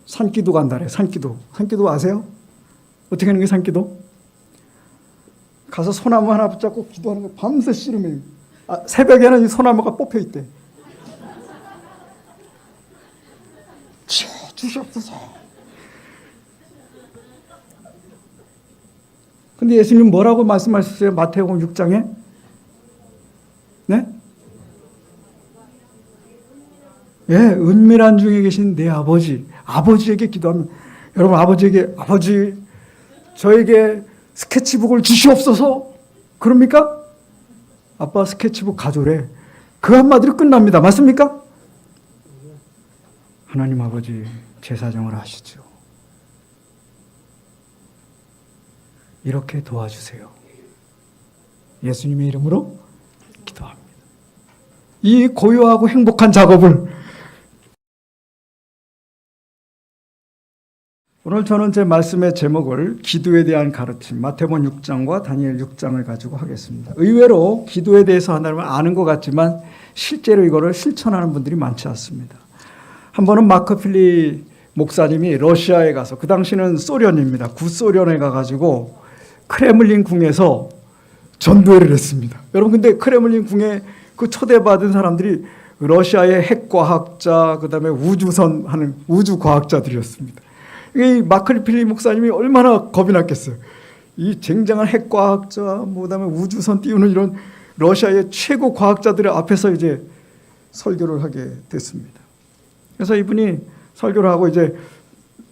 산기도 간다래. 산기도. 산기도 아세요? 어떻게 하는 게 산기도? 가서 소나무 하나 붙잡고 기도하는 거 밤새 씨름해요. 새벽에는 이 소나무가 뽑혀 있대. 주시옵소서. 근데 예수님 뭐라고 말씀하셨어요? 마태복음 6장에? 네? 예, 은밀한 중에 계신 내 아버지에게 기도하면, 여러분 아버지에게, 아버지 저에게 스케치북을 주시옵소서. 그럽니까? 아빠 스케치북 가져오래. 그 한마디로 끝납니다. 맞습니까? 하나님 아버지 제사정을 하시죠. 이렇게 도와주세요. 예수님의 이름으로 기도합니다. 이 고요하고 행복한 작업을 오늘 저는 제 말씀의 제목을 기도에 대한 가르침, 마태복음 6장과 다니엘 6장을 가지고 하겠습니다. 의외로 기도에 대해서 하나님은 아는 것 같지만 실제로 이거를 실천하는 분들이 많지 않습니다. 한 번은 마크 필리 목사님이 러시아에 가서, 그 당시는 소련입니다. 구소련에 가가지고 크레물린 궁에서 전도회를 했습니다. 여러분 근데 크레물린 궁에 그 초대받은 사람들이 러시아의 핵과학자, 그 다음에 우주선 하는 우주과학자들이었습니다. 이 마크 필리 목사님이 얼마나 겁이 났겠어요. 이 쟁쟁한 핵과학자, 그다음에 우주선 띄우는 이런 러시아의 최고 과학자들 앞에서 이제 설교를 하게 됐습니다. 그래서 이분이 설교를 하고 이제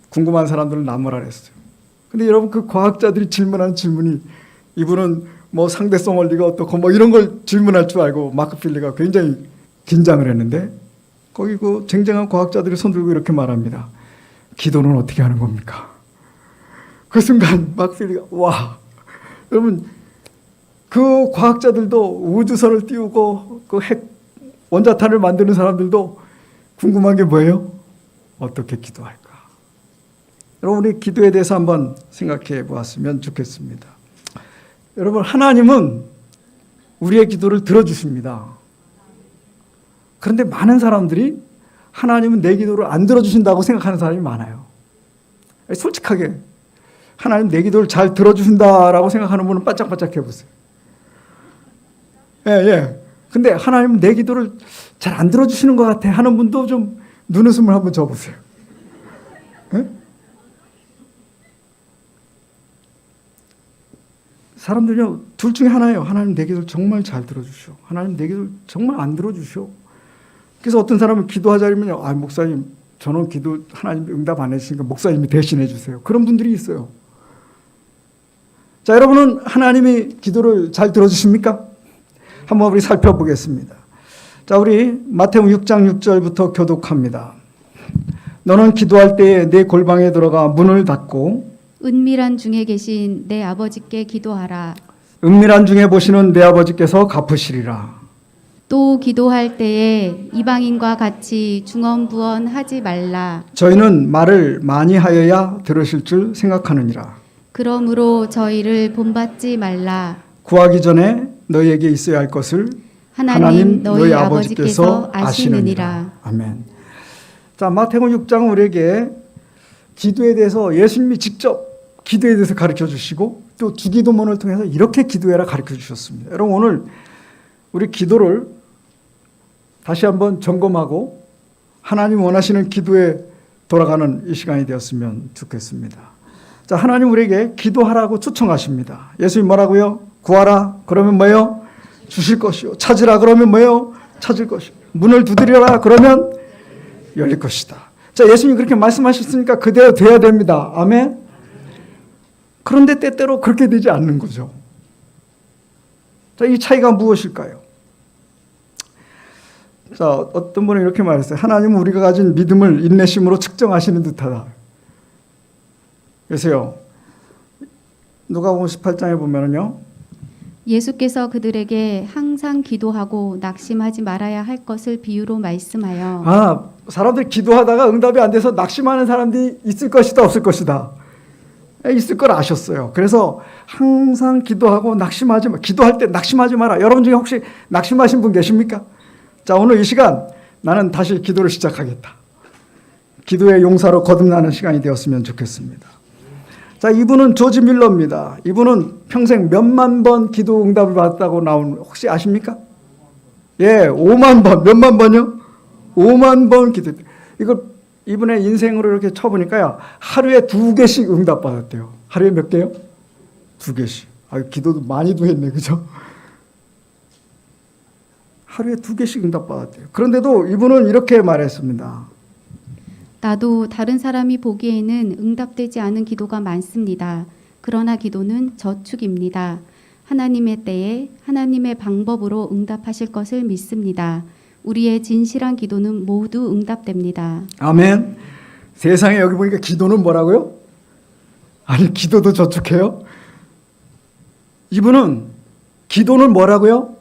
궁금한 사람들을 나무라 했어요. 근데 여러분 그 과학자들이 질문하는 질문이, 이분은 뭐 상대성 원리가 어떻고 뭐 이런 걸 질문할 줄 알고 마크 필리가 굉장히 긴장을 했는데, 거기 그 쟁쟁한 과학자들이 손 들고 이렇게 말합니다. 기도는 어떻게 하는 겁니까? 그 순간 마크 필리가 와, 여러분 그 과학자들도 우주선을 띄우고 그 핵 원자탄을 만드는 사람들도 궁금한 게 뭐예요? 어떻게 기도할까? 여러분 우리 기도에 대해서 한번 생각해 보았으면 좋겠습니다. 여러분 하나님은 우리의 기도를 들어주십니다. 그런데 많은 사람들이 하나님은 내 기도를 안 들어주신다고 생각하는 사람이 많아요. 솔직하게 하나님 내 기도를 잘 들어주신다라고 생각하는 분은 반짝반짝 해보세요. 예. 근데 하나님은 내 기도를 잘 안 들어주시는 것 같아 하는 분도 좀 눈웃음을 한번 줘보세요. 예? 사람들은요, 둘 중에 하나예요. 하나님 내 기도를 정말 잘 들어주시오. 하나님 내 기도를 정말 안 들어주시오. 그래서 어떤 사람은 기도하자 이러면요, 목사님 저는 기도 하나님 응답 안 해주시니까 목사님이 대신해 주세요. 그런 분들이 있어요. 자, 여러분은 하나님이 기도를 잘 들어주십니까? 한번 우리 살펴보겠습니다. 자, 우리 마태복음 6장 6절부터 교독합니다. 너는 기도할 때에 내 골방에 들어가 문을 닫고 은밀한 중에 계신 내 아버지께 기도하라. 은밀한 중에 보시는 내 아버지께서 갚으시리라. 또 기도할 때에 이방인과 같이 중언부언하지 말라. 저희는 말을 많이 하여야 들으실 줄 생각하느니라. 그러므로 저희를 본받지 말라. 구하기 전에 너희에게 있어야 할 것을 하나님 너희 아버지께서 아시느니라. 아멘. 자, 마태복음 6장은 우리에게 기도에 대해서 예수님이 직접 기도에 대해서 가르쳐 주시고 또 주기도문을 통해서 이렇게 기도해라 가르쳐 주셨습니다. 여러분 오늘 우리 기도를 다시 한번 점검하고 하나님 원하시는 기도에 돌아가는 이 시간이 되었으면 좋겠습니다. 자, 하나님 우리에게 기도하라고 초청하십니다. 예수님 뭐라고요? 구하라 그러면 뭐예요? 주실 것이요. 찾으라 그러면 뭐예요? 찾을 것이요. 문을 두드려라 그러면 열릴 것이다. 자, 예수님 그렇게 말씀하셨으니까 그대로 돼야 됩니다. 아멘. 그런데 때때로 그렇게 되지 않는 거죠. 자, 이 차이가 무엇일까요? 자, 어떤 분은 이렇게 말했어요. 하나님은 우리가 가진 믿음을 인내심으로 측정하시는 듯하다. 그래서요, 누가복음 18장에 보면은요, 예수께서 그들에게 항상 기도하고 낙심하지 말아야 할 것을 비유로 말씀하여 사람들이 기도하다가 응답이 안 돼서 낙심하는 사람들이 있을 것이다 없을 것이다. 있을 걸 아셨어요. 그래서 항상 기도하고 낙심하지 마. 기도할 때 낙심하지 마라. 여러분 중에 혹시 낙심하신 분 계십니까? 자, 오늘 이 시간 나는 다시 기도를 시작하겠다. 기도의 용사로 거듭나는 시간이 되었으면 좋겠습니다. 자, 이분은 조지 밀러입니다. 이분은 평생 몇만 번 기도 응답을 받았다고 나온, 혹시 아십니까? 예, 5만 번. 몇만 번요? 5만 번 기도. 이걸 이분의 인생으로 이렇게 쳐보니까요, 하루에 2개씩 응답 받았대요. 하루에 몇 개요? 2개씩. 아, 기도도 많이도 했네, 그죠? 하루에 2개씩 응답 받았대요. 그런데도 이분은 이렇게 말했습니다. 나도 다른 사람이 보기에는 응답되지 않은 기도가 많습니다. 그러나 기도는 저축입니다. 하나님의 때에 하나님의 방법으로 응답하실 것을 믿습니다. 우리의 진실한 기도는 모두 응답됩니다. 아멘. 세상에 여기 보니까 기도는 뭐라고요? 아니, 기도도 저축해요? 이분은 기도는 뭐라고요?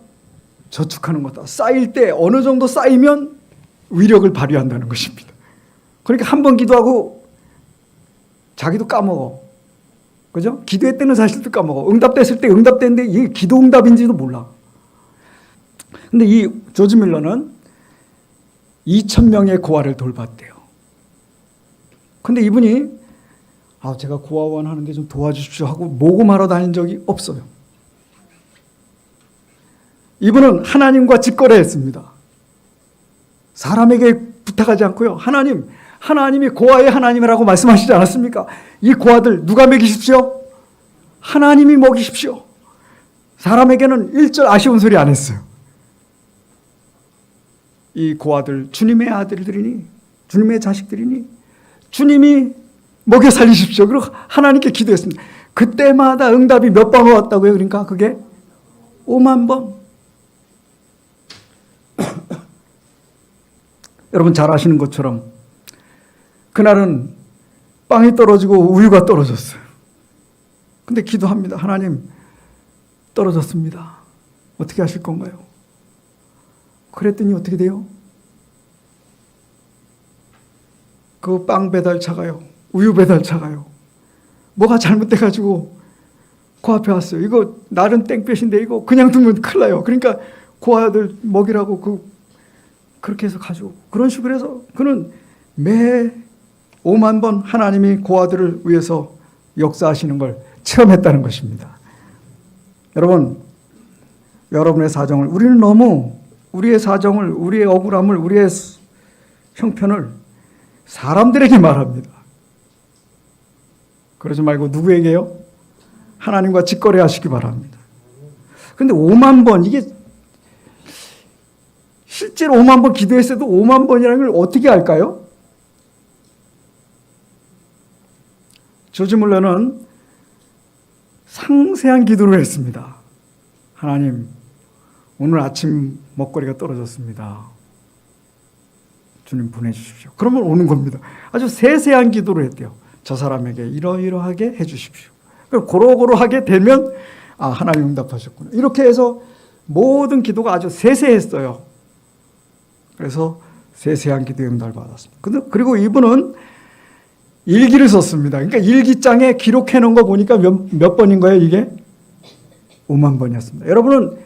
저축하는 거다. 쌓일 때 어느 정도 쌓이면 위력을 발휘한다는 것입니다. 그러니까 한 번 기도하고 자기도 까먹어. 그죠? 기도할 때는 사실도 까먹어. 응답됐을 때 응답됐는데 이게 기도 응답인지도 몰라. 근데 이 조지 밀러는 2,000명의 고아를 돌봤대요. 근데 이분이 제가 고아원 하는데 좀 도와주십시오 하고 모금하러 다닌 적이 없어요. 이분은 하나님과 직거래했습니다. 사람에게 부탁하지 않고요. 하나님이 고아의 하나님이라고 말씀하시지 않았습니까? 이 고아들 누가 먹이십시오? 하나님이 먹이십시오. 사람에게는 일절 아쉬운 소리 안 했어요. 이 고아들 주님의 아들들이니, 주님의 자식들이니, 주님이 먹여 살리십시오. 그리고 하나님께 기도했습니다. 그때마다 응답이 몇 번 왔다고요? 그러니까 그게 5만 번. 여러분 잘 아시는 것처럼 그날은 빵이 떨어지고 우유가 떨어졌어요. 근데 기도합니다. 하나님, 떨어졌습니다. 어떻게 하실 건가요? 그랬더니 어떻게 돼요? 그 빵 배달차가요, 우유 배달차가요, 뭐가 잘못돼가지고 그 앞에 왔어요. 이거 날은 땡볕인데 이거 그냥 두면 큰일 나요. 그러니까 고아들 먹이라고 그렇게 해서 가지고, 그런 식으로 해서 그는 매 5만 번 하나님이 고아들을 위해서 역사하시는 걸 체험했다는 것입니다. 여러분, 여러분의 사정을, 우리는 너무 우리의 사정을, 우리의 억울함을, 우리의 형편을 사람들에게 말합니다. 그러지 말고 누구에게요? 하나님과 직거래 하시기 바랍니다. 근데 5만 번, 이게 실제로 5만 번 기도했어도 5만 번이라는 걸 어떻게 알까요? 조지 밀러는 상세한 기도를 했습니다. 하나님, 오늘 아침 먹거리가 떨어졌습니다. 주님 보내주십시오. 그러면 오는 겁니다. 아주 세세한 기도를 했대요. 저 사람에게 이러이러하게 해주십시오. 그럼 고루고루하게 되면 하나님 응답하셨구나. 이렇게 해서 모든 기도가 아주 세세했어요. 그래서 세세한 기도의 응답을 받았습니다. 그리고 이분은 일기를 썼습니다. 그러니까 일기장에 기록해 놓은 거 보니까 몇 번인 거예요, 이게? 5만 번이었습니다. 여러분은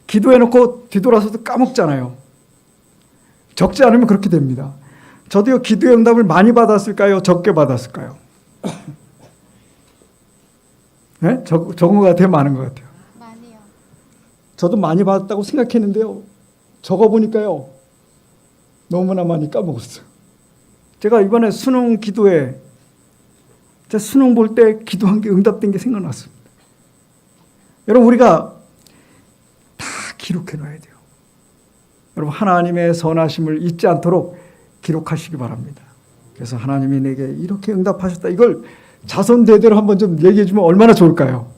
기도해 놓고 뒤돌아서도 까먹잖아요. 적지 않으면 그렇게 됩니다. 저도요, 기도의 응답을 많이 받았을까요? 적게 받았을까요? 네? 적은 것 같아요? 많은 것 같아요? 많이요. 저도 많이 받았다고 생각했는데요, 적어보니까요, 너무나 많이 까먹었어요. 제가 이번에 수능 기도에, 제가 수능 볼 때 기도한 게 응답된 게 생각났습니다. 여러분, 우리가 다 기록해 놔야 돼요. 여러분, 하나님의 선하심을 잊지 않도록 기록하시기 바랍니다. 그래서 하나님이 내게 이렇게 응답하셨다, 이걸 자손대대로 한번 좀 얘기해 주면 얼마나 좋을까요?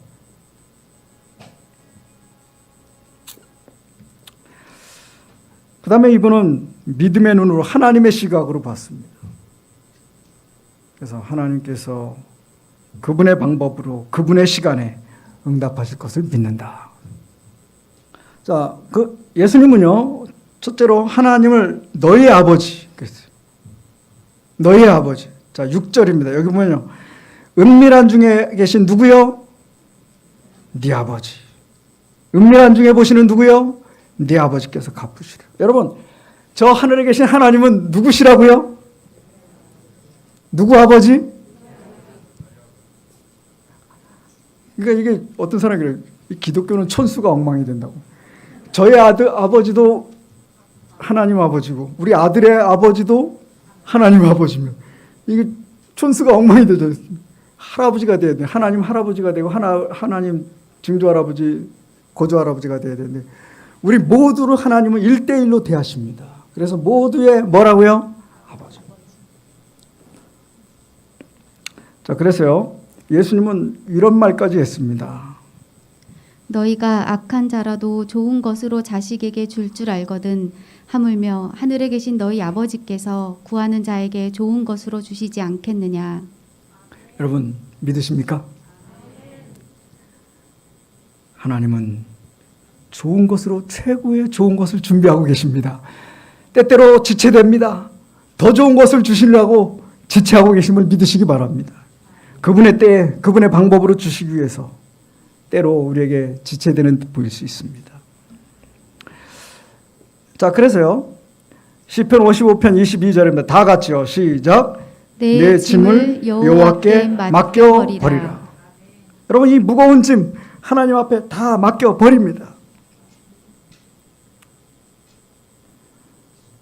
그 다음에 이분은 믿음의 눈으로 하나님의 시각으로 봤습니다. 그래서 하나님께서 그분의 방법으로 그분의 시간에 응답하실 것을 믿는다. 자, 예수님은요, 첫째로 하나님을 너희 아버지 그랬어요. 너희 아버지. 자, 6절입니다. 여기 보면요, 은밀한 중에 계신 누구요? 네 아버지. 은밀한 중에 보시는 누구요? 네 아버지께서 갚으시리라. 여러분, 저 하늘에 계신 하나님은 누구시라고요? 누구 아버지? 그러니까 이게 어떤 사람이 그래요. 이 기독교는 천수가 엉망이 된다고. 저의 아버지도 하나님 아버지고 우리 아들의 아버지도 하나님 아버지면 이게 천수가 엉망이 되죠. 할아버지가 돼야 돼. 하나님 할아버지가 되고 하나님 증조 할아버지, 고조 할아버지가 돼야 되는데 우리 모두를 하나님은 1대1로 대하십니다. 그래서 모두의 뭐라고요? 아버지. 자, 그래서요. 예수님은 이런 말까지 했습니다. 너희가 악한 자라도 좋은 것으로 자식에게 줄 줄 알거든 하물며 하늘에 계신 너희 아버지께서 구하는 자에게 좋은 것으로 주시지 않겠느냐. 여러분 믿으십니까? 하나님은 좋은 것으로 최고의 좋은 것을 준비하고 계십니다. 때때로 지체됩니다. 더 좋은 것을 주시려고 지체하고 계심을 믿으시기 바랍니다. 그분의 때에 그분의 방법으로 주시기 위해서 때로 우리에게 지체되는 듯 보일 수 있습니다. 자, 그래서요. 시편 55편 22절입니다. 다 같이요. 시작. 내 짐을 여호와께 맡겨버리라. 여러분 이 무거운 짐 하나님 앞에 다 맡겨버립니다.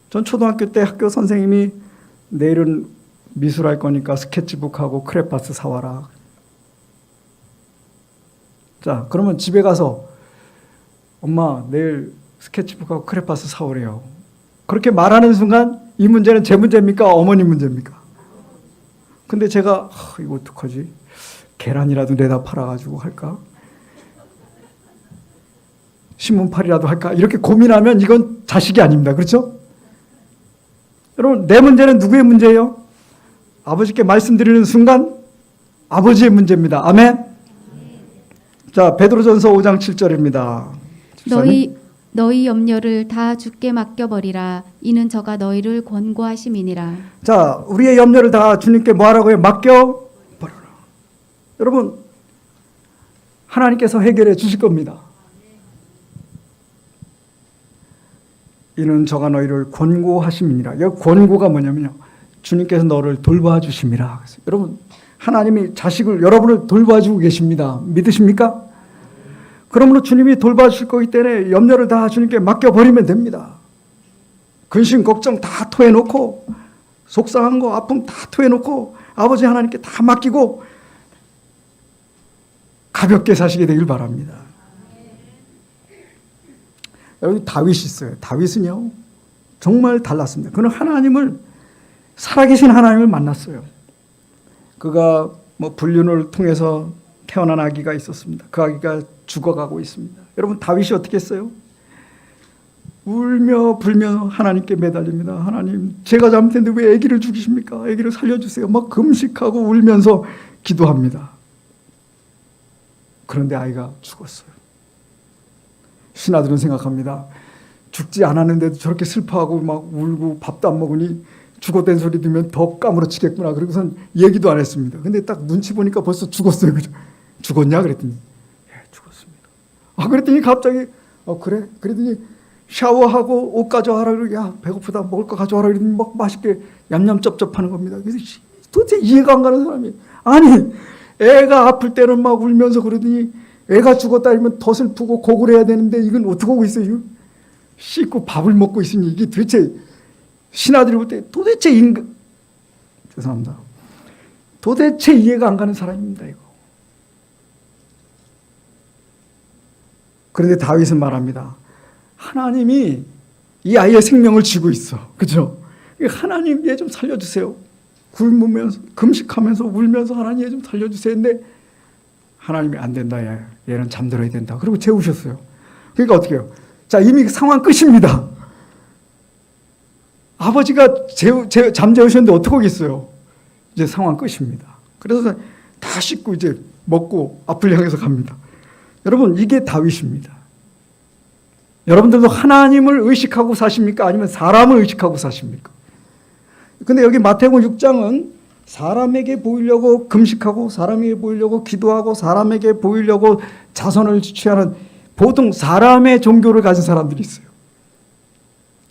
전 초등학교 때 학교 선생님이 내일은 미술할 거니까 스케치북하고 크레파스 사와라. 자, 그러면 집에 가서 엄마 내일 스케치북하고 크레파스 사오래요. 그렇게 말하는 순간 이 문제는 제 문제입니까? 어머니 문제입니까? 근데 제가 이거 어떡하지? 계란이라도 내다 팔아가지고 할까? 신문팔이라도 할까? 이렇게 고민하면 이건 자식이 아닙니다. 그렇죠? 여러분 내 문제는 누구의 문제예요? 아버지께 말씀드리는 순간 아버지의 문제입니다. 아멘. 자, 베드로전서 5장 7절입니다. 너희 염려를 다 주께 맡겨버리라. 이는 저가 너희를 권고하심이니라. 자, 우리의 염려를 다 주님께 뭐하라고요? 맡겨버려라. 여러분 하나님께서 해결해 주실 겁니다. 이는 저가 너희를 권고하심이니라. 여기 권고가 뭐냐면요. 주님께서 너를 돌봐주심이라. 여러분 하나님이 자식을 여러분을 돌봐주고 계십니다. 믿으십니까? 그러므로 주님이 돌봐주실 거기 때문에 염려를 다 주님께 맡겨버리면 됩니다. 근심 걱정 다 토해놓고 속상한 거 아픔 다 토해놓고 아버지 하나님께 다 맡기고 가볍게 사시게 되길 바랍니다. 여기 다윗이 있어요. 다윗은요 정말 달랐습니다. 그는 하나님을 살아계신 하나님을 만났어요. 그가 불륜을 통해서 태어난 아기가 있었습니다. 그 아기가 죽어가고 있습니다. 여러분 다윗이 어떻게 했어요? 울며 불며 하나님께 매달립니다. 하나님 제가 잘못했는데 왜 아기를 죽이십니까? 아기를 살려주세요. 막 금식하고 울면서 기도합니다. 그런데 아이가 죽었어요. 신하들은 생각합니다. 죽지 않았는데도 저렇게 슬퍼하고 막 울고 밥도 안 먹으니 죽었다는 소리 들으면 더 까무러치겠구나. 그러고선 얘기도 안 했습니다. 근데 딱 눈치 보니까 벌써 죽었어요. 그죠? 죽었냐? 그랬더니 예, 죽었습니다. 그랬더니 갑자기 그래? 그랬더니 샤워하고 옷 가져와라. 그러고 야 배고프다 먹을 거 가져와라. 그랬더니 막 맛있게 얌얌쩝쩝하는 겁니다. 그래서 도대체 이해가 안 가는 사람이 아니 애가 아플 때는 막 울면서 그러더니 애가 죽었다 이러면 더 슬프고 고굴해야 되는데 이건 어떻게 하고 있어요? 씻고 밥을 먹고 있으니 이게 도대체 신하들이 볼 때 도대체 죄송합니다. 도대체 이해가 안 가는 사람입니다. 이거. 그런데 다윗은 말합니다. 하나님이 이 아이의 생명을 쥐고 있어. 그죠? 하나님 얘 좀 살려주세요. 굶으면서 금식하면서 울면서 하나님 얘 좀 살려주세요. 근데 하나님이 안 된다. 얘는 잠들어야 된다. 그리고 재우셨어요. 그러니까 어떻게 해요? 자, 이미 상황 끝입니다. 아버지가 잠재우셨는데 어떻게 하겠어요? 이제 상황 끝입니다. 그래서 다 씻고 이제 먹고 앞을 향해서 갑니다. 여러분 이게 다윗입니다. 여러분들도 하나님을 의식하고 사십니까? 아니면 사람을 의식하고 사십니까? 근데 여기 마태복음 6장은 사람에게 보이려고 금식하고 사람에게 보이려고 기도하고 사람에게 보이려고 자선을 취하는 보통 사람의 종교를 가진 사람들이 있어요.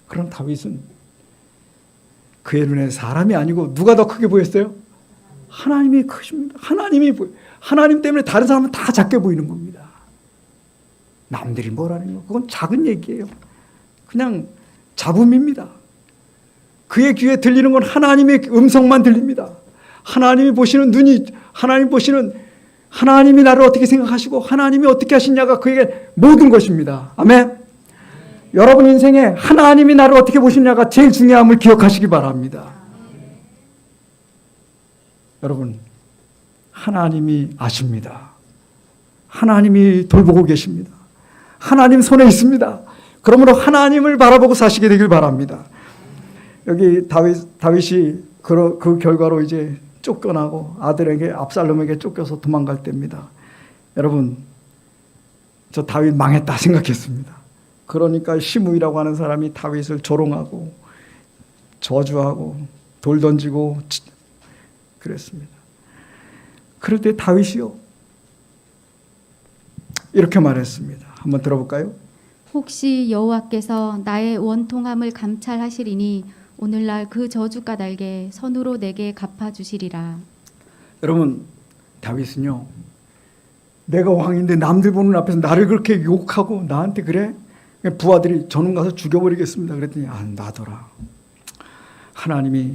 그럼 다윗은 그의 눈에 사람이 아니고 누가 더 크게 보였어요? 하나님이 크십니다. 하나님 때문에 다른 사람은 다 작게 보이는 겁니다. 남들이 뭐라는 거, 그건 작은 얘기예요. 그냥 잡음입니다. 그의 귀에 들리는 건 하나님의 음성만 들립니다. 하나님이 보시는 눈이, 하나님이 나를 어떻게 생각하시고 하나님이 어떻게 하시냐가 그에게 모든 것입니다. 아멘. 여러분 인생에 하나님이 나를 어떻게 보시냐가 제일 중요함을 기억하시기 바랍니다. 여러분, 하나님이 아십니다. 하나님이 돌보고 계십니다. 하나님 손에 있습니다. 그러므로 하나님을 바라보고 사시게 되길 바랍니다. 여기 다윗이 그 결과로 이제 쫓겨나고 아들에게 압살롬에게 쫓겨서 도망갈 때입니다. 여러분, 저 다윗 망했다 생각했습니다. 그러니까 시므이라고 하는 사람이 다윗을 조롱하고 저주하고 돌 던지고 그랬습니다. 그럴 때 다윗이요, 이렇게 말했습니다. 한번 들어볼까요? 혹시 여호와께서 나의 원통함을 감찰하시리니 오늘날 그 저주 까닭에 선으로 내게 갚아주시리라. 여러분, 다윗은요, 내가 왕인데 남들 보는 앞에서 나를 그렇게 욕하고 나한테 그래? 부하들이 저놈 가서 죽여버리겠습니다. 그랬더니 나더라. 하나님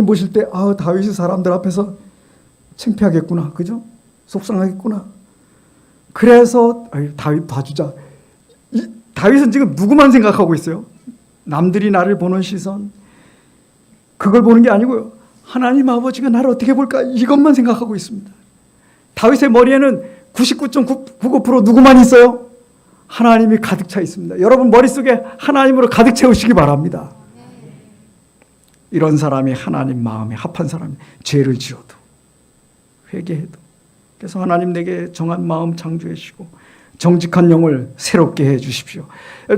보실 때 다윗이 사람들 앞에서 창피하겠구나, 그죠? 속상하겠구나. 그래서 다윗 봐주자. 다윗은 지금 누구만 생각하고 있어요? 남들이 나를 보는 시선, 그걸 보는 게 아니고요, 하나님 아버지가 나를 어떻게 볼까, 이것만 생각하고 있습니다. 다윗의 머리에는 99.99% 누구만 있어요? 하나님이 가득 차 있습니다. 여러분 머릿속에 하나님으로 가득 채우시기 바랍니다. 이런 사람이 하나님 마음에 합한 사람이, 죄를 지어도 회개해도, 그래서 하나님 내게 정한 마음 창조해 주시고 정직한 영을 새롭게 해 주십시오.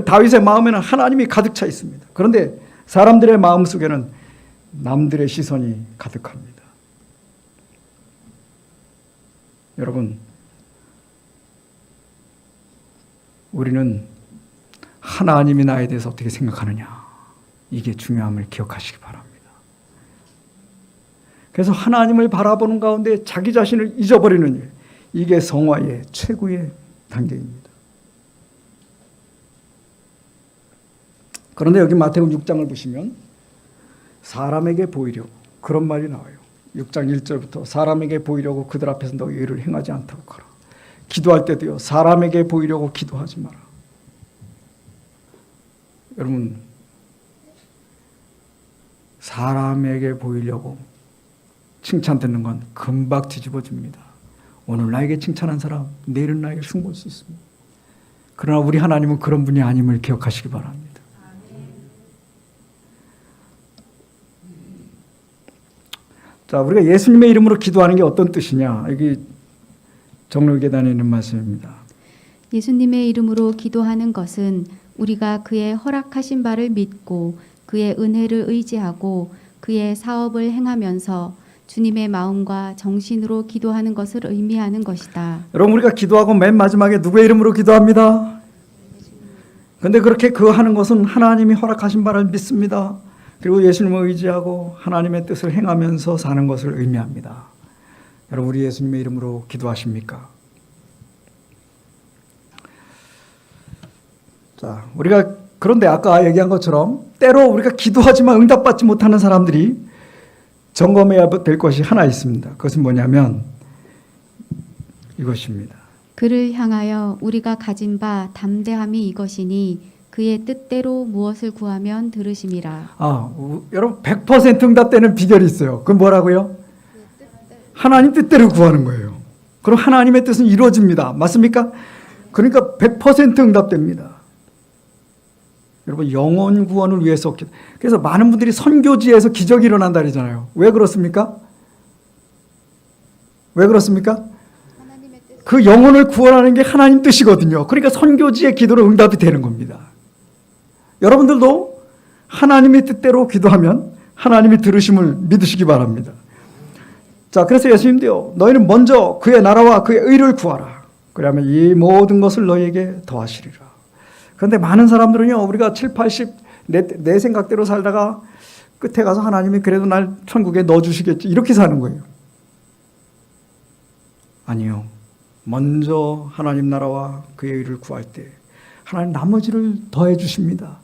다윗의 마음에는 하나님이 가득 차 있습니다. 그런데 사람들의 마음 속에는 남들의 시선이 가득합니다. 여러분, 우리는 하나님이 나에 대해서 어떻게 생각하느냐, 이게 중요함을 기억하시기 바랍니다. 그래서 하나님을 바라보는 가운데 자기 자신을 잊어버리는 일, 이게 성화의 최고의 단계입니다. 그런데 여기 마태복음 6장을 보시면 사람에게 보이려고, 그런 말이 나와요. 6장 1절부터 사람에게 보이려고 그들 앞에서 너희 의를 행하지 않도록 하라. 기도할 때도요, 사람에게 보이려고 기도하지 마라. 여러분, 사람에게 보이려고 칭찬 듣는 건 금방 뒤집어집니다. 오늘 나에게 칭찬한 사람, 내일은 나에게 흉볼 수 있습니다. 그러나 우리 하나님은 그런 분이 아님을 기억하시기 바랍니다. 자, 우리가 예수님의 이름으로 기도하는 게 어떤 뜻이냐? 여기 정로계단에 있는 말씀입니다. 예수님의 이름으로 기도하는 것은 우리가 그의 허락하신 바를 믿고 그의 은혜를 의지하고 그의 사업을 행하면서 주님의 마음과 정신으로 기도하는 것을 의미하는 것이다. 여러분, 우리가 기도하고 맨 마지막에 누구의 이름으로 기도합니다? 그런데 그렇게 그 하는 것은 하나님이 허락하신 바를 믿습니다. 그리고 예수님을 의지하고 하나님의 뜻을 행하면서 사는 것을 의미합니다. 여러분, 우리 예수님의 이름으로 기도하십니까? 자, 우리가 그런데 아까 얘기한 것처럼 때로 우리가 기도하지만 응답받지 못하는 사람들이 점검해야 될 것이 하나 있습니다. 그것은 뭐냐면 이것입니다. 그를 향하여 우리가 가진 바 담대함이 이것이니 그의 뜻대로 무엇을 구하면 들으심이라. 여러분 100% 응답되는 비결이 있어요. 그건 뭐라고요? 하나님 뜻대로 구하는 거예요. 그럼 하나님의 뜻은 이루어집니다. 맞습니까? 그러니까 100% 응답됩니다. 여러분, 영혼 구원을 위해서, 그래서 많은 분들이 선교지에서 기적이 일어난다 그러잖아요. 왜 그렇습니까? 왜 그렇습니까? 그 영혼을 구원하는 게 하나님 뜻이거든요. 그러니까 선교지의 기도로 응답이 되는 겁니다. 여러분들도 하나님의 뜻대로 기도하면 하나님이 들으심을 믿으시기 바랍니다. 자, 그래서 예수님도요, 너희는 먼저 그의 나라와 그의 의를 구하라. 그러면 이 모든 것을 너희에게 더하시리라. 그런데 많은 사람들은요, 우리가 7, 80, 내 생각대로 살다가 끝에 가서 하나님이 그래도 날 천국에 넣어주시겠지 이렇게 사는 거예요. 아니요. 먼저 하나님 나라와 그의 의를 구할 때 하나님 나머지를 더해 주십니다.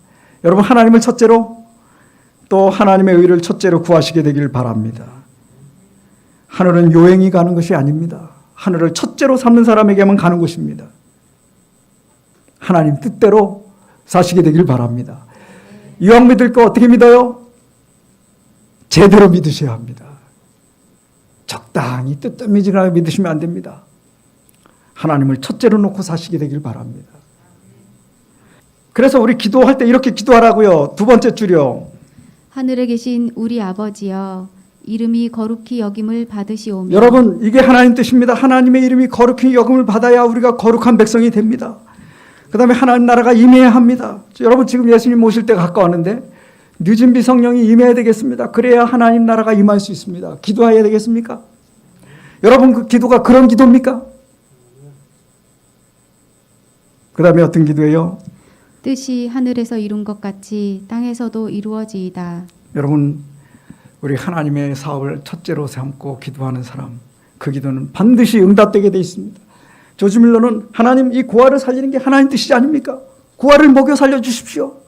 여러분 하나님을 첫째로 또 하나님의 의를 첫째로 구하시게 되길 바랍니다. 하늘은 요행이 가는 것이 아닙니다. 하늘을 첫째로 삼는 사람에게만 가는 곳입니다. 하나님 뜻대로 사시게 되길 바랍니다. 이왕 믿을 거 어떻게 믿어요? 제대로 믿으셔야 합니다. 적당히 뜨뜻미지근하게 믿으시면 안 됩니다. 하나님을 첫째로 놓고 사시게 되길 바랍니다. 그래서 우리 기도할 때 이렇게 기도하라고요. 두 번째 줄이요. 하늘에 계신 우리 아버지여 이름이 거룩히 여김을 받으시오며. 여러분 이게 하나님 뜻입니다. 하나님의 이름이 거룩히 여김을 받아야 우리가 거룩한 백성이 됩니다. 그 다음에 하나님 나라가 임해야 합니다. 여러분 지금 예수님 모실 때가 가까웠는데 늦은 비 성령이 임해야 되겠습니다. 그래야 하나님 나라가 임할 수 있습니다. 기도해야 되겠습니까? 여러분 그 기도가 그런 기도입니까? 그 다음에 어떤 기도예요? 뜻이 하늘에서 이룬 것 같이 땅에서도 이루어지이다. 여러분 우리 하나님의 사업을 첫째로 삼고 기도하는 사람 그 기도는 반드시 응답되게 돼 있습니다. 조지 밀러는 하나님 이 고아를 살리는 게 하나님 뜻이지 아닙니까? 고아를 먹여 살려주십시오.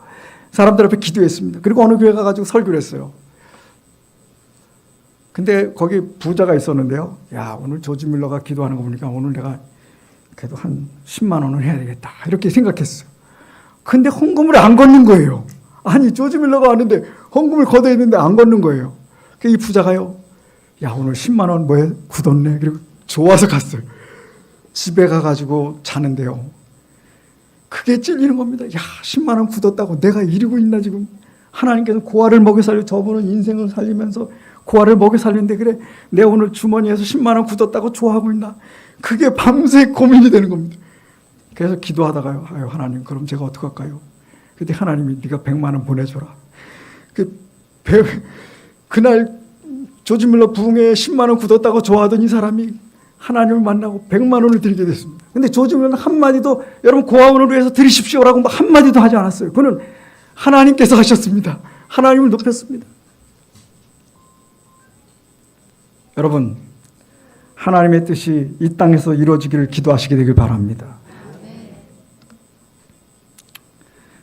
사람들 앞에 기도했습니다. 그리고 어느 교회 가가지고 설교를 했어요. 근데 거기 부자가 있었는데요. 야 오늘 조지 밀러가 기도하는 거 보니까 오늘 내가 그래도 한 10만 원은 해야 되겠다 이렇게 생각했어요. 근데 헌금을 안 걷는 거예요. 아니 조지 밀러가 왔는데 헌금을 걷어야 되는데 안 걷는 거예요. 이 부자가요. 야 오늘 10만 원 뭐에 굳었네. 그리고 좋아서 갔어요. 집에 가가지고 자는데요. 그게 찔리는 겁니다. 야 10만 원 굳었다고 내가 이러고 있나 지금. 하나님께서 고아를 먹여 살려 저분은 인생을 살리면서 고아를 먹여 살리는데 그래 내 오늘 주머니에서 10만 원 굳었다고 좋아하고 있나. 그게 밤새 고민이 되는 겁니다. 그래서 기도하다가요. 아유 하나님 그럼 제가 어떡할까요? 그때 하나님이 네가 100만 원 보내줘라. 그날 조지 밀러 부흥회에 10만 원 굳었다고 좋아하던 이 사람이 하나님을 만나고 100만 원을 드리게 됐습니다. 근데 조지 밀러는 한마디도 여러분 고아원을 위해서 드리십시오라고 한마디도 하지 않았어요. 그는 하나님께서 하셨습니다. 하나님을 높였습니다. 여러분 하나님의 뜻이 이 땅에서 이루어지기를 기도하시게 되길 바랍니다.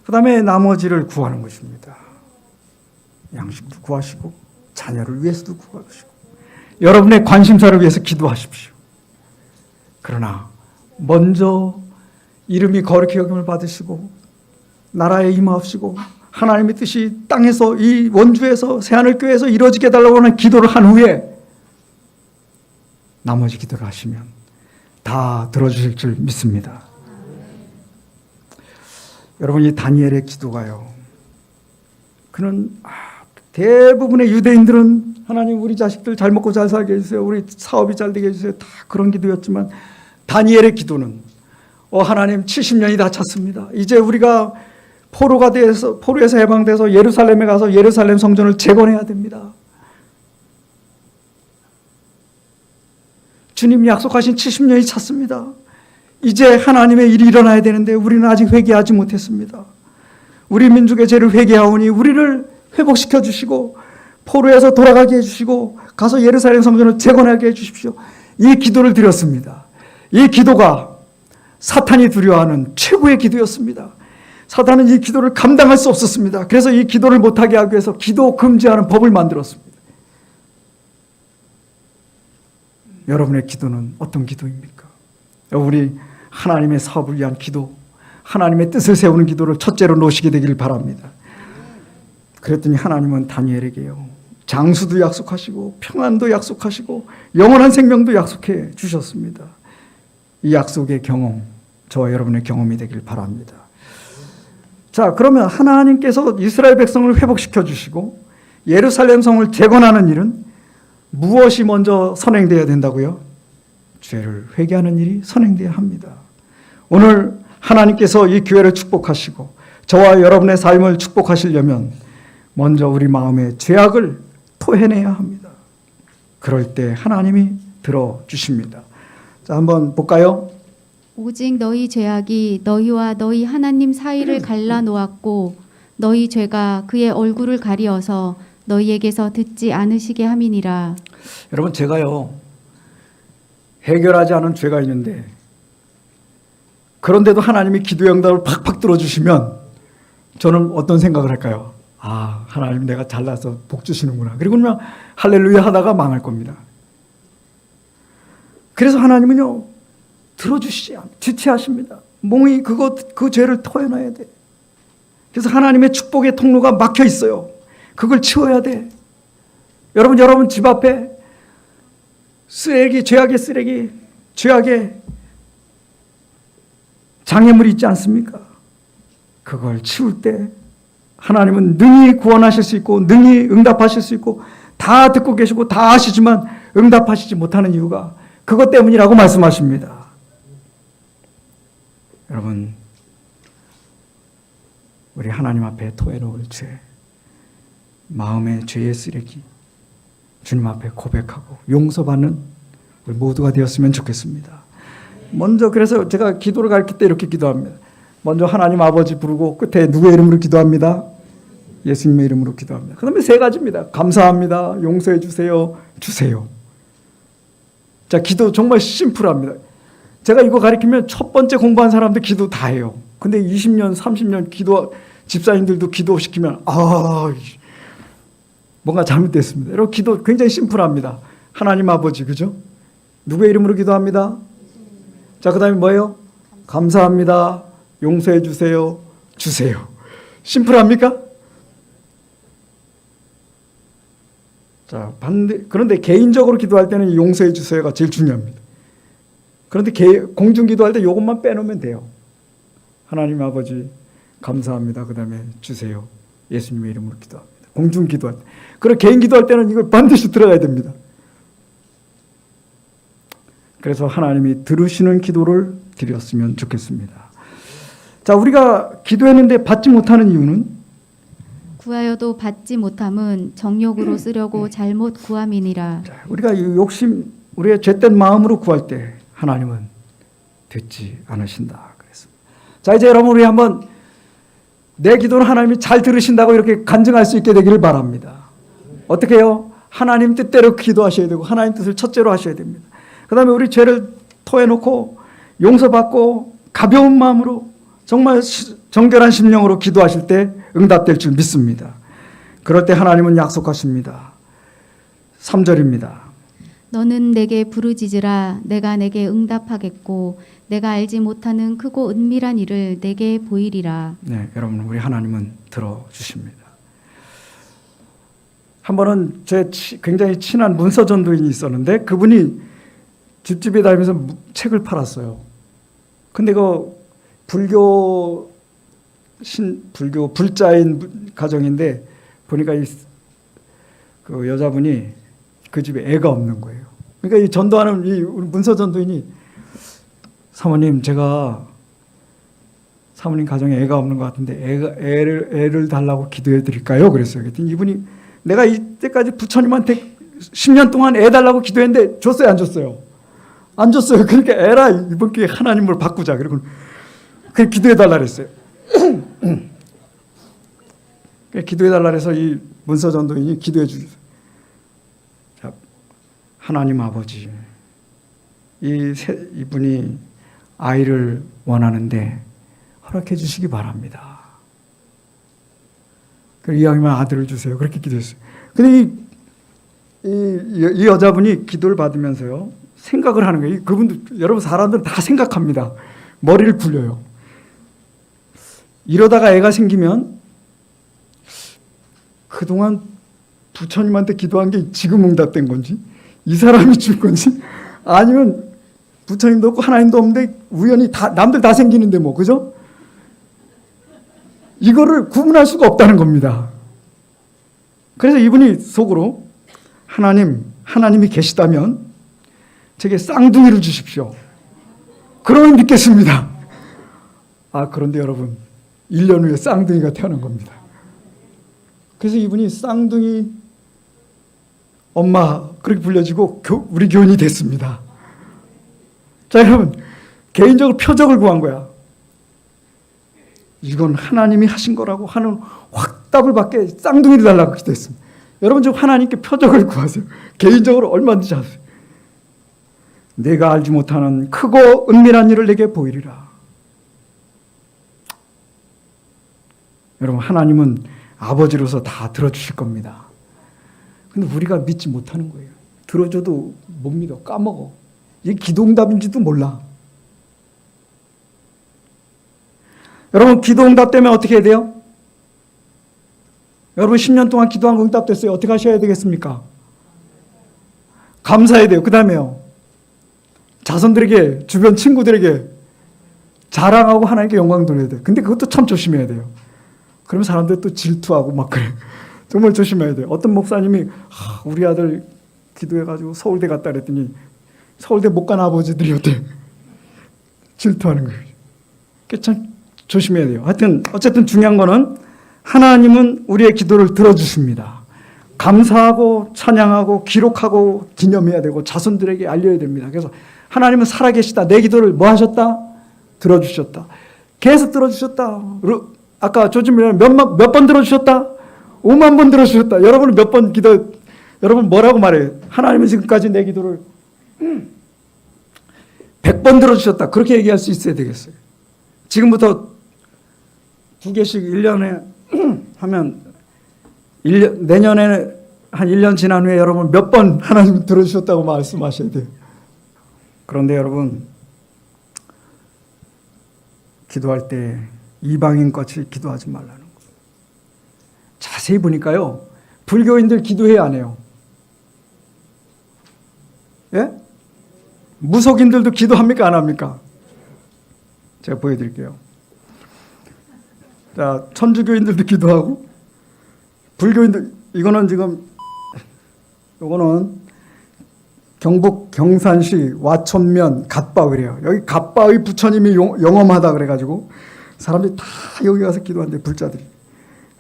그 다음에 나머지를 구하는 것입니다. 양식도 구하시고 자녀를 위해서도 구하시고 여러분의 관심사를 위해서 기도하십시오. 그러나 먼저 이름이 거룩히 여김을 받으시고 나라에 임하옵시고 하나님의 뜻이 땅에서 이 원주에서 새하늘교회에서 이루어지게 해달라고 하는 기도를 한 후에 나머지 기도를 하시면 다 들어주실 줄 믿습니다. 여러분 이 다니엘의 기도가요. 그는 대부분의 유대인들은 하나님 우리 자식들 잘 먹고 잘 살게 해주세요. 우리 사업이 잘 되게 해주세요. 다 그런 기도였지만 다니엘의 기도는 하나님 70년이 다 찼습니다. 이제 우리가 포로에서 해방돼서 예루살렘에 가서 예루살렘 성전을 재건해야 됩니다. 주님 약속하신 70년이 찼습니다. 이제 하나님의 일이 일어나야 되는데 우리는 아직 회개하지 못했습니다. 우리 민족의 죄를 회개하오니 우리를 회복시켜 주시고 포로에서 돌아가게 해주시고 가서 예루살렘 성전을 재건하게 해주십시오. 이 기도를 드렸습니다. 이 기도가 사탄이 두려워하는 최고의 기도였습니다. 사탄은 이 기도를 감당할 수 없었습니다. 그래서 이 기도를 못하게 하기 위해서 기도 금지하는 법을 만들었습니다. 여러분의 기도는 어떤 기도입니까? 우리 하나님의 사업을 위한 기도, 하나님의 뜻을 세우는 기도를 첫째로 놓으시게 되기를 바랍니다. 그랬더니 하나님은 다니엘에게요. 장수도 약속하시고 평안도 약속하시고 영원한 생명도 약속해 주셨습니다. 이 약속의 경험, 저와 여러분의 경험이 되길 바랍니다. 자, 그러면 하나님께서 이스라엘 백성을 회복시켜 주시고 예루살렘 성을 재건하는 일은 무엇이 먼저 선행되어야 된다고요? 죄를 회개하는 일이 선행되어야 합니다. 오늘 하나님께서 이 교회를 축복하시고 저와 여러분의 삶을 축복하시려면 먼저 우리 마음의 죄악을 토해내야 합니다. 그럴 때 하나님이 들어주십니다. 자, 한번 볼까요? 오직 너희 죄악이 너희와 너희 하나님 사이를 갈라놓았고 너희 죄가 그의 얼굴을 가리어서 너희에게서 듣지 않으시게 함이니라. 여러분, 제가요, 해결하지 않은 죄가 있는데, 그런데도 하나님이 기도의 응답을 팍팍 들어주시면 저는 어떤 생각을 할까요? 아, 하나님 내가 잘나서 복 주시는구나. 그리고 그냥 할렐루야 하다가 망할 겁니다. 그래서 하나님은요, 들어주시지 않아요. 지체하십니다. 몽이 그 죄를 토해놔야 돼. 그래서 하나님의 축복의 통로가 막혀 있어요. 그걸 치워야 돼. 여러분 집 앞에 쓰레기, 죄악의 쓰레기, 죄악의 장애물이 있지 않습니까? 그걸 치울 때 하나님은 능히 구원하실 수 있고 능히 응답하실 수 있고 다 듣고 계시고 다 아시지만 응답하시지 못하는 이유가 그것 때문이라고 말씀하십니다. 여러분, 우리 하나님 앞에 토해놓을 죄, 마음의 죄의 쓰레기 주님 앞에 고백하고 용서받는 우리 모두가 되었으면 좋겠습니다. 먼저 그래서 제가 기도를 가르칠 때 이렇게 기도합니다. 먼저 하나님 아버지 부르고 끝에 누구의 이름으로 기도합니다? 예수님의 이름으로 기도합니다. 그 다음에 세 가지입니다. 감사합니다. 용서해 주세요. 주세요. 자, 기도 정말 심플합니다. 제가 이거 가르치면 첫 번째 공부한 사람들 기도 다 해요. 근데 20년, 30년 집사님들도 기도시키면 뭔가 잘못됐습니다. 여러분, 기도 굉장히 심플합니다. 하나님 아버지, 그죠? 누구의 이름으로 기도합니다? 자, 그 다음에 뭐예요? 감사합니다. 용서해 주세요. 주세요. 심플합니까? 자, 그런데 개인적으로 기도할 때는 용서해 주세요가 제일 중요합니다. 그런데 공중 기도할 때 이것만 빼놓으면 돼요. 하나님 아버지 감사합니다. 그 다음에 주세요. 예수님의 이름으로 기도합니다. 공중 기도할 때. 그리고 개인 기도할 때는 이걸 반드시 들어가야 됩니다. 그래서 하나님이 들으시는 기도를 드렸으면 좋겠습니다. 자, 우리가 기도했는데 받지 못하는 이유는 구하여도 받지 못함은 정욕으로 쓰려고 잘못 구함이니라. 자, 우리가 욕심, 우리의 죄된 마음으로 구할 때 하나님은 듣지 않으신다 그랬습니다. 자, 이제 여러분, 우리 한번 내 기도는 하나님이 잘 들으신다고 이렇게 간증할 수 있게 되기를 바랍니다. 어떻게 해요? 하나님 뜻대로 기도하셔야 되고 하나님 뜻을 첫째로 하셔야 됩니다. 그 다음에 우리 죄를 토해놓고 용서받고 가벼운 마음으로 정말 정결한 심령으로 기도하실 때 응답될 줄 믿습니다. 그럴 때 하나님은 약속하십니다. 3절입니다. 너는 내게 부르짖으라. 내가 내게 응답하겠고 내가 알지 못하는 크고 은밀한 일을 내게 보이리라. 네, 여러분, 우리 하나님은 들어주십니다. 한 번은 제 굉장히 친한 문서 전도인이 있었는데 그분이 집집에 다니면서 책을 팔았어요. 근데 그 불교 불자인 가정인데 보니까 그 여자분이 그 집에 애가 없는 거예요. 그러니까 이 전도하는 이 문서 전도인이 사모님, 제가 사모님 가정에 애가 없는 것 같은데 애를 달라고 기도해 드릴까요? 그랬어요. 그랬더니 이분이 내가 이때까지 부처님한테 10년 동안 애 달라고 기도했는데 줬어요, 안 줬어요? 안 줬어요. 그러니까 애라 이번 기회에 하나님을 바꾸자. 그리고 그 기도해 달라 그랬어요. 기도해 달라 그래서 이 문서 전도인이 기도해 주세요. 자, 하나님 아버지, 이분이 아이를 원하는데 허락해 주시기 바랍니다. 이왕이면 아들을 주세요. 그렇게 기도했어요. 근데 이 여자분이 기도를 받으면서요, 생각을 하는 거예요. 그분들, 여러분, 사람들은 다 생각합니다. 머리를 굴려요. 이러다가 애가 생기면 그동안 부처님한테 기도한 게 지금 응답된 건지, 이 사람이 줄 건지, 아니면 부처님도 없고 하나님도 없는데 우연히 남들 다 생기는데 뭐, 그죠? 이거를 구분할 수가 없다는 겁니다. 그래서 이분이 속으로 하나님이 계시다면 제게 쌍둥이를 주십시오. 그러면 믿겠습니다. 그런데 여러분, 1년 후에 쌍둥이가 태어난 겁니다. 그래서 이분이 쌍둥이 엄마 그렇게 불려지고 우리 교인이 됐습니다. 자, 여러분, 개인적으로 표적을 구한 거야. 이건 하나님이 하신 거라고 하는 확답을 받게 쌍둥이를 달라고 기도했습니다. 여러분 좀 하나님께 표적을 구하세요. 개인적으로 얼마든지 하세요. 내가 알지 못하는 크고 은밀한 일을 내게 보이리라. 여러분 하나님은 아버지로서 다 들어주실 겁니다. 근데 우리가 믿지 못하는 거예요. 들어줘도 못 믿어. 까먹어. 이게 기도응답인지도 몰라. 여러분 기도응답 때문에 어떻게 해야 돼요? 여러분 10년 동안 기도한 거 응답됐어요. 어떻게 하셔야 되겠습니까? 감사해야 돼요. 그 다음에요. 자손들에게, 주변 친구들에게 자랑하고 하나님께 영광 돌려야 돼요. 근데 그것도 참 조심해야 돼요. 그러면 사람들 또 질투하고 막 그래. 정말 조심해야 돼요. 어떤 목사님이 우리 아들 기도해가지고 서울대 갔다 그랬더니 서울대 못 간 아버지들이 어때? 질투하는 거예요. 그게 참 조심해야 돼요. 하여튼 어쨌든 중요한 거는 하나님은 우리의 기도를 들어주십니다. 감사하고 찬양하고 기록하고 기념해야 되고 자손들에게 알려야 됩니다. 그래서 하나님은 살아계시다. 내 기도를 뭐 하셨다? 들어주셨다. 계속 들어주셨다. 아까 조지민은 몇 번 들어주셨다? 5만 번 들어주셨다. 여러분은 몇 번 기도, 여러분 뭐라고 말해요? 하나님은 지금까지 내 기도를 100번 들어주셨다. 그렇게 얘기할 수 있어야 되겠어요. 지금부터 2개씩 1년에 하면 내년에 한 1년 지난 후에 여러분 몇 번 하나님 들어주셨다고 말씀하셔야 돼요. 그런데 여러분 기도할 때 이방인같이 기도하지 말라는 거예요. 자세히 보니까요. 불교인들 기도해야 안 해요. 예? 무속인들도 기도합니까? 안 합니까? 제가 보여드릴게요. 자, 천주교인들도 기도하고 불교인들 이거는 경북 경산시 와천면 갓바위래요. 여기 갓바위 부처님이 영험하다 그래가지고 사람들이 다 여기 가서 기도한대. 불자들이.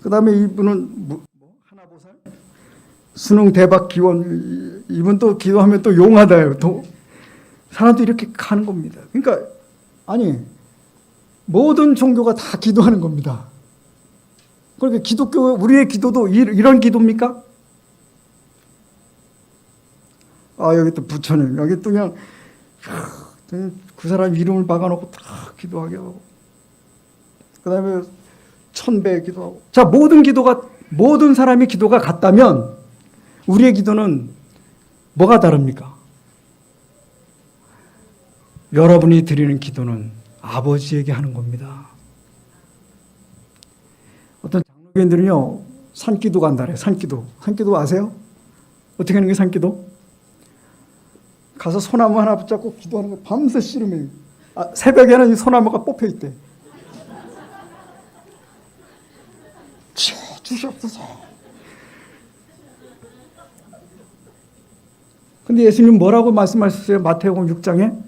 그 다음에 이분은 하나보살 수능 대박 기원 이분 또 기도하면 또 용하다요. 또 사람들이 이렇게 가는 겁니다. 그러니까 아니 모든 종교가 다 기도하는 겁니다. 그러니까 기독교 우리의 기도도 이런 기도입니까? 아 여기 또 부처님 여기 또 그냥 그 사람 이름을 박아놓고 다 기도하게 하고 그 다음에 천배 기도하고 자 모든 사람의 기도가 같다면 우리의 기도는 뭐가 다릅니까? 여러분이 드리는 기도는 아버지에게 하는 겁니다. 어떤 장로교인들은요 산기도 간다래. 산기도 아세요? 어떻게 하는 게 산기도? 가서 소나무 하나 붙잡고 기도하는 거 밤새 씨름해요. 새벽에는 이 소나무가 뽑혀 있대. 주시옵소서. 근데 예수님 뭐라고 말씀하셨어요? 마태복음 6장에?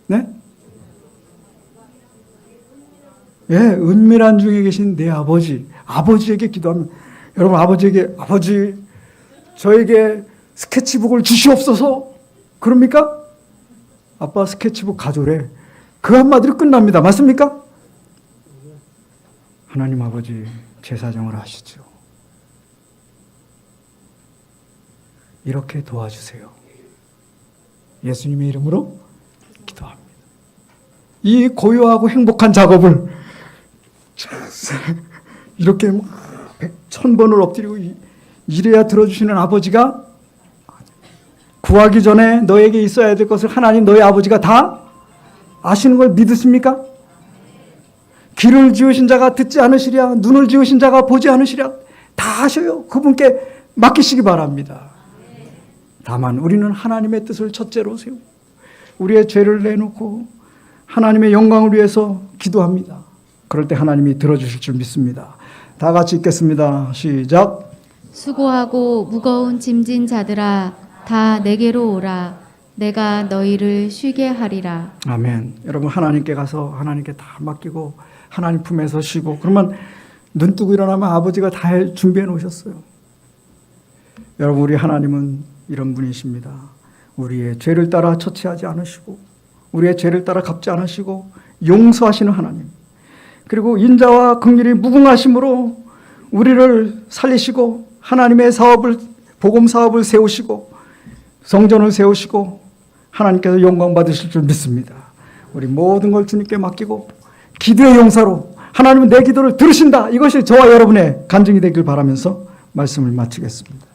네? 예, 은밀한 중에 계신 내 아버지에게 기도하면 여러분 아버지 저에게 스케치북을 주시옵소서. 그럽니까? 아빠 스케치북 가져오래. 그 한마디로 끝납니다. 맞습니까? 하나님 아버지 제사정을 하시죠. 이렇게 도와주세요. 예수님의 이름으로 기도합니다. 이 고요하고 행복한 작업을 이렇게 1000번을 엎드리고 이래야 들어주시는 아버지가 구하기 전에 너에게 있어야 될 것을 하나님 너의 아버지가 다 아시는 걸 믿으십니까? 귀를 지으신 자가 듣지 않으시랴 눈을 지으신 자가 보지 않으시랴 다 아셔요. 그분께 맡기시기 바랍니다. 다만 우리는 하나님의 뜻을 첫째로 세우고 우리의 죄를 내놓고 하나님의 영광을 위해서 기도합니다. 그럴 때 하나님이 들어주실 줄 믿습니다. 다 같이 읽겠습니다. 시작. 수고하고 무거운 짐진 자들아 다 내게로 오라. 내가 너희를 쉬게 하리라. 아멘. 여러분 하나님께 가서 하나님께 다 맡기고 하나님 품에서 쉬고 그러면 눈 뜨고 일어나면 아버지가 다 준비해 놓으셨어요. 여러분 우리 하나님은 이런 분이십니다. 우리의 죄를 따라 처치하지 않으시고 우리의 죄를 따라 갚지 않으시고 용서하시는 하나님. 그리고 인자와 긍휼이 무궁하심으로 우리를 살리시고 하나님의 사업을, 복음 사업을 세우시고 성전을 세우시고 하나님께서 영광 받으실 줄 믿습니다. 우리 모든 걸 주님께 맡기고 기도의 용사로 하나님은 내 기도를 들으신다. 이것이 저와 여러분의 간증이 되길 바라면서 말씀을 마치겠습니다.